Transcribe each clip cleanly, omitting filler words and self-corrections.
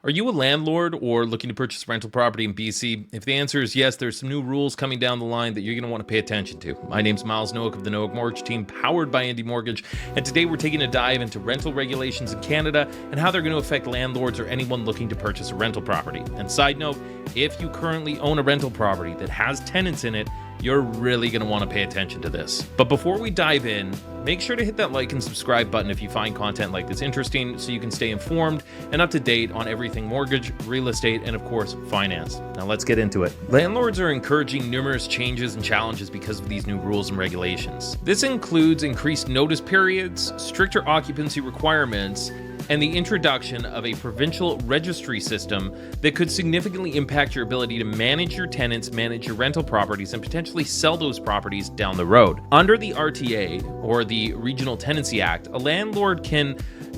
Are you a landlord or looking to purchase rental property in BC? If the answer is yes, there's some new rules coming down the line that you're going to want to pay attention to. My name's Miles Noack of the Noack Mortgage Team, powered by Indy Mortgage, and today we're taking a dive into rental regulations in Canada and how they're going to affect landlords or anyone looking to purchase a rental property. And side note, if you currently own a rental property that has tenants in it, you're really going to want to pay attention to this. But before we dive in, make sure to hit that like and subscribe button if you find content like this interesting so you can stay informed and up to date on everything mortgage, real estate, and of course, finance. Now let's get into it. Landlords are encouraging numerous changes and challenges because of these new rules and regulations. This includes increased notice periods, stricter occupancy requirements, and the introduction of a provincial registry system that could significantly impact your ability to manage your tenants, manage your rental properties, and potentially sell those properties down the road. Under the RTA, or the Regional Tenancy Act, a landlord can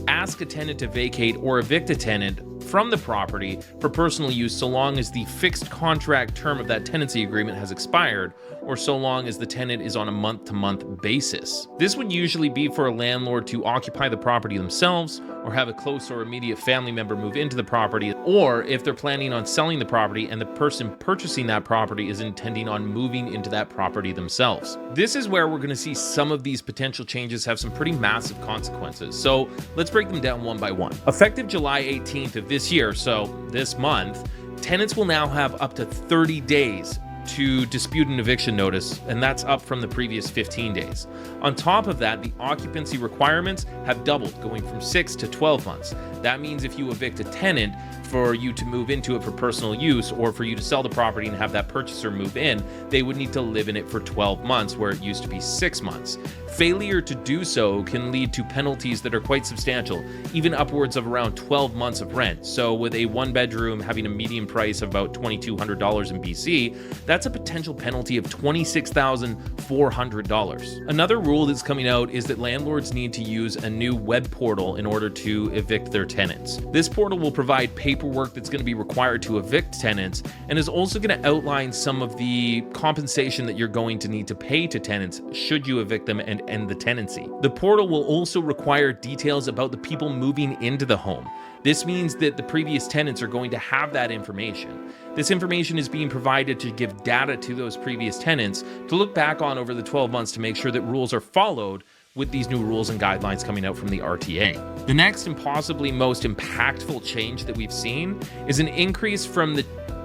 ask a tenant to vacate or evict a tenant from the property for personal use so long as the fixed contract term of that tenancy agreement has expired, or so long as the tenant is on a month-to-month basis. This would usually be for a landlord to occupy the property themselves, or have a close or immediate family member move into the property, or if they're planning on selling the property and the person purchasing that property is intending on moving into that property themselves. This is where we're going to see some of these potential changes have some pretty massive consequences. So let's break them down one by one. Effective July 18th of this year, so this month, tenants will now have up to 30 days to dispute an eviction notice, and that's up from the previous 15 days. On top of that, the occupancy requirements have doubled, going from 6 to 12 months. That means if you evict a tenant, for you to move into it for personal use, or for you to sell the property and have that purchaser move in, they would need to live in it for 12 months, where it used to be 6 months. Failure to do so can lead to penalties that are quite substantial, even upwards of around 12 months of rent. So with a one bedroom having a median price of about $2,200 in BC, that's a potential penalty of $26,400. Another rule that's coming out is that landlords need to use a new web portal in order to evict their tenants. This portal will provide paperwork that's going to be required to evict tenants, and is also going to outline some of the compensation that you're going to need to pay to tenants should you evict them and end the tenancy. The portal will also require details about the people moving into the home. This means that the previous tenants are going to have that information. This information is being provided to give data to those previous tenants to look back on over the 12 months to make sure that rules are followed with these new rules and guidelines coming out from the RTA. The next and possibly most impactful change that we've seen is an increase from the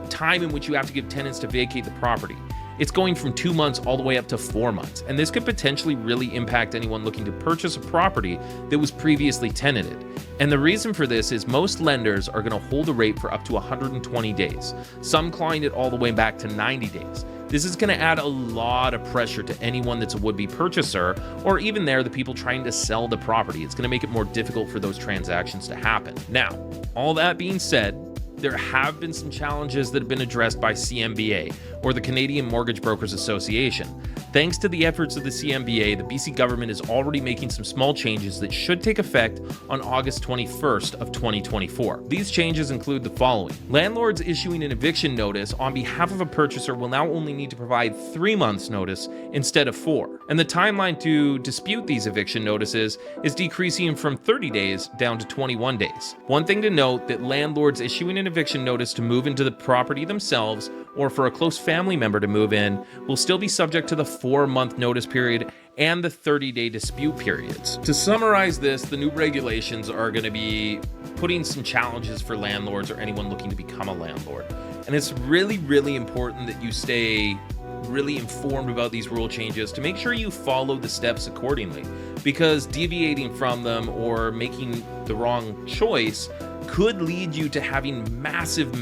time in which you have to give tenants to vacate the property. It's going from 2 months all the way up to 4 months, and this could potentially really impact anyone looking to purchase a property that was previously tenanted. And the reason for this is most lenders are going to hold a rate for up to 120 days. Some clawing it all the way back to 90 days. This is going to add a lot of pressure to anyone that's a would-be purchaser, or even the people trying to sell the property. It's going to make it more difficult for those transactions to happen. Now, all that being said, there have been some challenges that have been addressed by CMBA, or the Canadian Mortgage Brokers Association. Thanks to the efforts of the CMBA, the BC government is already making some small changes that should take effect on August 21st of 2024. These changes include the following. Landlords issuing an eviction notice on behalf of a purchaser will now only need to provide 3 months notice instead of 4. And the timeline to dispute these eviction notices is decreasing from 30 days down to 21 days. One thing to note, that landlords issuing an eviction notice to move into the property themselves, or for a close family member to move in, will still be subject to the 4-month notice period and the 30-day dispute periods. To summarize this, the new regulations are going to be putting some challenges for landlords or anyone looking to become a landlord. And it's really, really important that you stay really informed about these rule changes to make sure you follow the steps accordingly, because deviating from them or making the wrong choice could lead you to having massive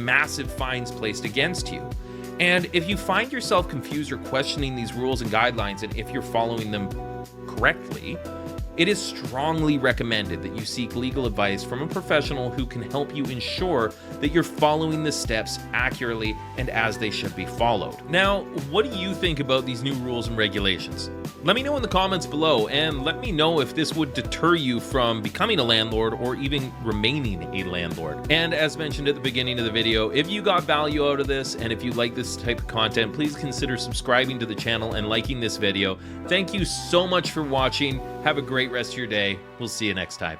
fines placed against you. And if you find yourself confused or questioning these rules and guidelines, and if you're following them correctly, it is strongly recommended that you seek legal advice from a professional who can help you ensure that you're following the steps accurately and as they should be followed. Now, what do you think about these new rules and regulations? Let me know in the comments below, and let me know if this would deter you from becoming a landlord or even remaining a landlord. And as mentioned at the beginning of the video, if you got value out of this and if you like this type of content, please consider subscribing to the channel and liking this video. Thank you so much for watching. Have a great rest of your day. We'll see you next time.